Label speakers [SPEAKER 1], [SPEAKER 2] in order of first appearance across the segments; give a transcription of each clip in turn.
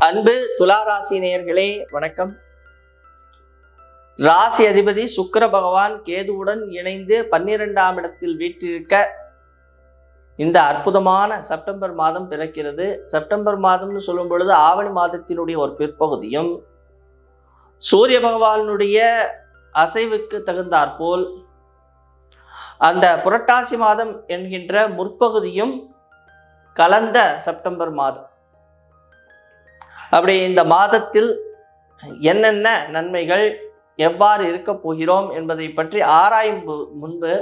[SPEAKER 1] அன்பு துளாராசி நேயர்களே வணக்கம். ராசி அதிபதி சுக்கிர பகவான் கேதுவுடன் இணைந்து 12ஆம் இடத்தில் வீற்றிருக்க இந்த அற்புதமான செப்டம்பர் மாதம் பிறக்கிறது. செப்டம்பர் மாதம்னு சொல்லும் பொழுது ஆவணி மாதத்தினுடைய ஒரு பிற்பகுதியும் சூரிய பகவானுடைய அசைவுக்கு தகுந்தாற்போல் அந்த புரட்டாசி மாதம் என்கின்ற முற்பகுதியும் கலந்த செப்டம்பர் மாதம். அப்படி இந்த மாதத்தில் என்னென்ன நன்மைகள் எவ்வாறு இருக்க போகிறோம் என்பதை பற்றி ஆராயும் முன்பு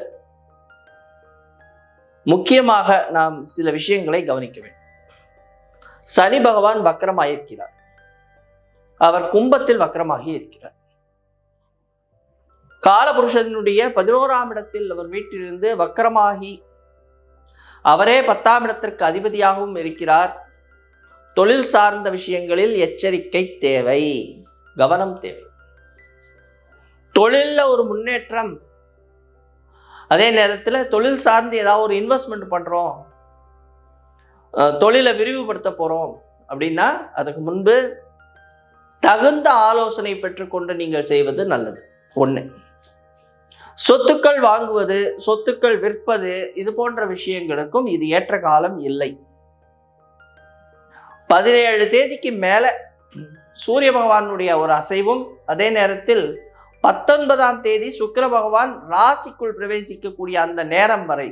[SPEAKER 1] முக்கியமாக நாம் சில விஷயங்களை கவனிக்க வேண்டும். சனி பகவான் வக்ரமாக இருக்கிறார். அவர் கும்பத்தில் வக்ரமாகி இருக்கிறார். காலபுருஷனுடைய 11ஆம் இடத்தில் அவர் வீட்டிலிருந்து வக்ரமாகி அவரே 10ஆம் இடத்திற்கு அதிபதியாகவும் இருக்கிறார். தொழில் சார்ந்த விஷயங்களில் எச்சரிக்கை தேவை, கவனம் தேவை. தொழில்ல ஒரு முன்னேற்றம், அதே நேரத்தில் தொழில் சார்ந்து ஏதாவது ஒரு இன்வெஸ்ட்மெண்ட் பண்றோம், தொழிலை விரிவுபடுத்த போறோம் அப்படின்னா அதுக்கு முன்பு தகுந்த ஆலோசனை பெற்றுக்கொண்டு நீங்கள் செய்வது நல்லது. ஒன்று, சொத்துக்கள் வாங்குவது, சொத்துக்கள் விற்பது, இது போன்ற விஷயங்களுக்கும் இது ஏற்ற காலம் இல்லை. 17 தேதிக்கு மேல சூரிய பகவானுடைய ஒரு அசைவும், அதே நேரத்தில் 19ஆம் தேதி சுக்கிர பகவான் ராசிக்குள் பிரவேசிக்கக்கூடிய அந்த நேரம் வரை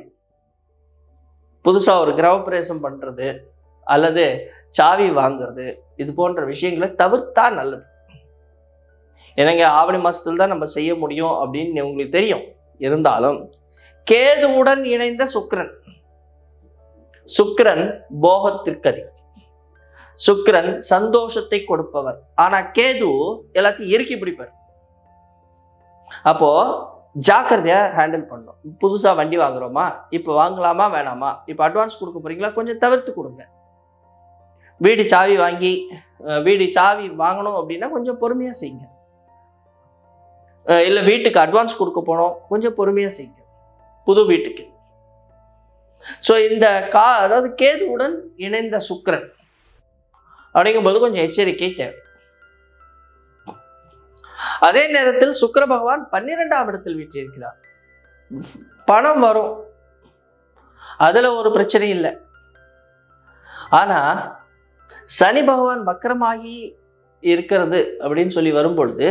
[SPEAKER 1] புதுசா ஒரு கிரகப்பிரவேசம் பண்றது அல்லது சாவி வாங்குறது, இது போன்ற விஷயங்களை தவிர்த்தா நல்லது. ஏன்னாங்க ஆவணி மாசத்துல தான் நம்ம செய்ய முடியும் அப்படின்னு உங்களுக்கு தெரியும். இருந்தாலும் கேதுவுடன் இணைந்த சுக்கிரன் போகத்திற்கு அதிபதி. சுக்கிரன் சந்தோஷத்தை கொடுப்பவர். ஆனா கேது எல்லாத்தையும் இறுக்கி பிடிப்பார். அப்போ ஜாக்கிரதையா ஹேண்டில் பண்ணணும். புதுசா வண்டி வாங்குறோமா, இப்ப வாங்கலாமா வேணாமா, இப்ப அட்வான்ஸ் கொடுக்க போறீங்களா, கொஞ்சம் தவிர்த்து கொடுங்க. வீடு சாவி வாங்கணும் அப்படின்னா கொஞ்சம் பொறுமையா செய்யுங்க. இல்ல வீட்டுக்கு அட்வான்ஸ் கொடுக்க போனோம், கொஞ்சம் பொறுமையா செய்யுங்க புது வீட்டுக்கு. ஸோ இந்த அதாவது கேதுவுடன் இணைந்த சுக்கிரன் அப்படிங்கும்போது கொஞ்சம் எச்சரிக்கை தேவை. அதே நேரத்தில் சுக்கிர பகவான் 12ஆம் இடத்தில் வீற்றிருக்கிறார். பணம் வரும், அதுல ஒரு பிரச்சனை இல்லை. ஆனா சனி பகவான் வக்ரமாகி இருக்கிறது அப்படின்னு சொல்லி வரும்பொழுது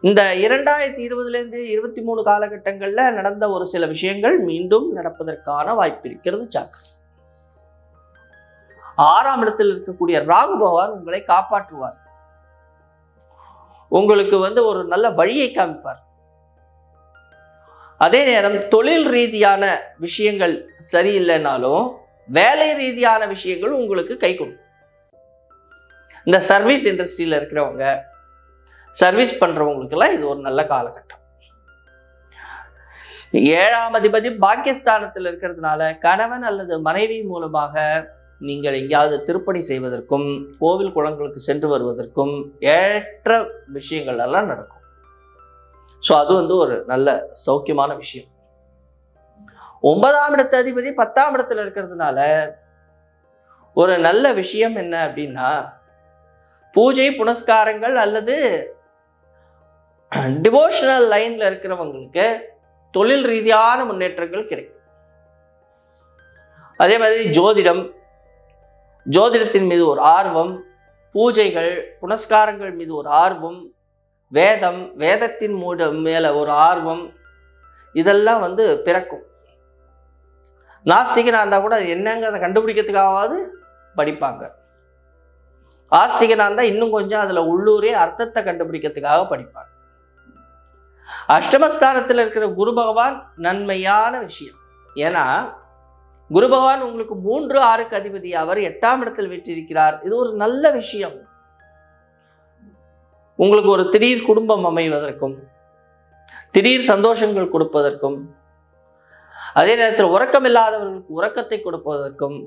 [SPEAKER 1] இந்த 2020 23 காலகட்டங்கள்ல நடந்த ஒரு சில விஷயங்கள் மீண்டும் நடப்பதற்கான வாய்ப்பு இருக்கிறது. ஜாக்கிரதை. 6ஆம் இடத்தில் இருக்கக்கூடிய ராகு பகவான் உங்களை காப்பாற்றுவார். உங்களுக்கு ஒரு நல்ல வழியை காமிப்பார். அதே நேரம் தொழில் ரீதியான விஷயங்கள் சரியில்லைனாலும் வேலை ரீதியான விஷயங்கள் உங்களுக்கு கை கொடுக்கும். இந்த சர்வீஸ் இண்டஸ்ட்ரியில இருக்கிறவங்க, சர்வீஸ் பண்றவங்களுக்கெல்லாம் இது ஒரு நல்ல காலகட்டம். 7ஆம் அதிபதி பாக்கியஸ்தானத்தில் இருக்கிறதுனால கணவன் அல்லது மனைவி மூலமாக நீங்கள் எங்கேயாவது திருப்பணி செய்வதற்கும் கோவில் குளங்களுக்கு சென்று வருவதற்கும் ஏற்ற விஷயங்கள் எல்லாம் நடக்கும். ஸோ அது ஒரு நல்ல சௌக்கியமான விஷயம். 9ஆம் இடத்து அதிபதி 10ஆம் இடத்துல இருக்கிறதுனால ஒரு நல்ல விஷயம் என்ன அப்படின்னா, பூஜை புனஸ்காரங்கள் அல்லது டிவோஷனல் லைன்ல இருக்கிறவங்களுக்கு தொழில் ரீதியான முன்னேற்றங்கள் கிடைக்கும். அதே மாதிரி ஜோதிடத்தின் மீது ஒரு ஆர்வம், பூஜைகள் புனஸ்காரங்கள் மீது ஒரு ஆர்வம், வேதத்தின் மேல ஒரு ஆர்வம், இதெல்லாம் பிறக்கும். நாஸ்திகனா இருந்தா கூட அது என்னங்கிறத கண்டுபிடிக்கிறதுக்காவது படிப்பாங்க. ஆஸ்திகனா இருந்தா இன்னும் கொஞ்சம் அதுல உள்ளூரே அர்த்தத்தை கண்டுபிடிக்கிறதுக்காக படிப்பாங்க. அஷ்டமஸ்தானத்தில் இருக்கிற குரு பகவான் நன்மையான விஷயம். ஏன்னா குரு பகவான் உங்களுக்கு 3, 6க்கு அதிபதி. அவர் 8ஆம் இடத்தில் வீற்றிருக்கிறார். இது ஒரு நல்ல விஷயம். உங்களுக்கு ஒரு திடீர் குடும்பம் அமைவதற்கும், திடீர் சந்தோஷங்கள் கொடுப்பதற்கும், அதே நேரத்தில் உறக்கம் இல்லாதவர்களுக்கு உறக்கத்தை கொடுப்பதற்கும்,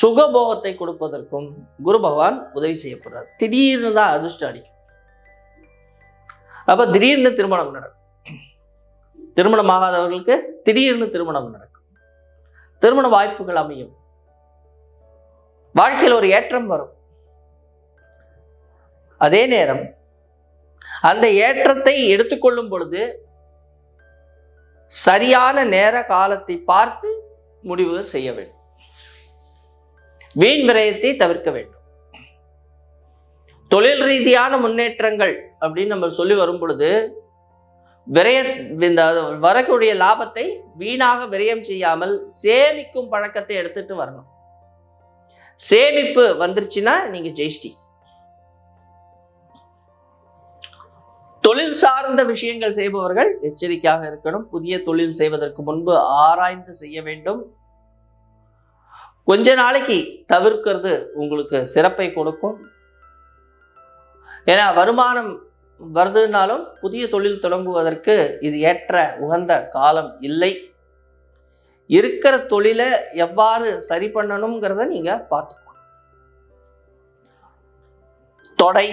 [SPEAKER 1] சுகபோகத்தை கொடுப்பதற்கும் குரு பகவான் உதவி செய்யப்படுறார். திடீர்னு தான் அதிர்ஷ்டம் அடிக்கும். அப்ப திடீர்னு திருமணம் நடக்கும். திருமணம் ஆகாதவர்களுக்கு திடீர்னு திருமணம் நடக்கும். திருமண வாய்ப்புகள் அமையும். வாழ்க்கையில் ஒரு ஏற்றம் வரும். அதே நேரம் அந்த ஏற்றத்தை எடுத்துக்கொள்ளும் பொழுது சரியான நேர காலத்தை பார்த்து முடிவு செய்ய வேண்டும். வீண் விரயத்தை தவிர்க்க வேண்டும். தொழில் ரீதியான முன்னேற்றங்கள் அப்படின்னு நம்ம சொல்லி வரும் பொழுது இந்த வரக்கூடிய லாபத்தை வீணாக விரயம் செய்யாமல் சேமிக்கும் பழக்கத்தை எடுத்துட்டு வரணும். சேமிப்பு வந்துருச்சுன்னா நீங்க ஜெயிச்சிட்டீங்க. தொழில் சார்ந்த விஷயங்கள் செய்பவர்கள் எச்சரிக்கையாக இருக்கணும். புதிய தொழில் செய்வதற்கு முன்பு ஆராய்ந்து செய்ய வேண்டும். கொஞ்ச நாளைக்கு தவிர்க்கிறது உங்களுக்கு சிறப்பை கொடுக்கும். ஏன்னா வருமானம் வருதுனாலும் புதிய தொழில் தொடங்குவதற்கு இது ஏற்ற உகந்த காலம் இல்லை. இருக்கிற தொழிலை எவ்வாறு சரி பண்ணணுங்கிறத நீங்க பார்த்துக்கணும். தொடை,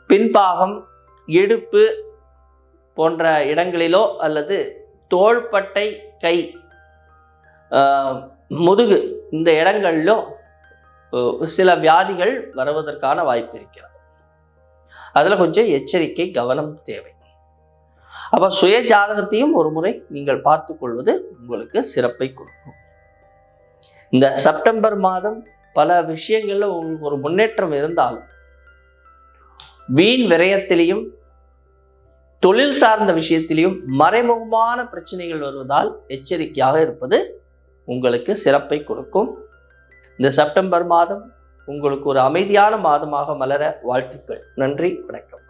[SPEAKER 1] பின்பாகம், இடுப்பு போன்ற இடங்களிலோ அல்லது தோள்பட்டை, கை, முதுகு இந்த இடங்களிலோ சில வியாதிகள் வருவதற்கான வாய்ப்பு இருக்கிறது. அதில் கொஞ்சம் எச்சரிக்கை, கவனம் தேவை. அப்போ சுய ஜாதகத்தையும் ஒரு முறை நீங்கள் பார்த்து கொள்வது உங்களுக்கு சிறப்பை கொடுக்கும். இந்த செப்டம்பர் மாதம் பல விஷயங்கள்ல உங்களுக்கு ஒரு முன்னேற்றம் இருந்தாலும் வீண் விரயத்திலையும் தொழில் சார்ந்த விஷயத்திலையும் மறைமுகமான பிரச்சனைகள் வருவதால் எச்சரிக்கையாக இருப்பது உங்களுக்கு சிறப்பை கொடுக்கும். இந்த செப்டம்பர் மாதம் உங்களுக்கு ஒரு அமைதியான மாதமாக மலர வாழ்த்துக்கள். நன்றி, வணக்கம்.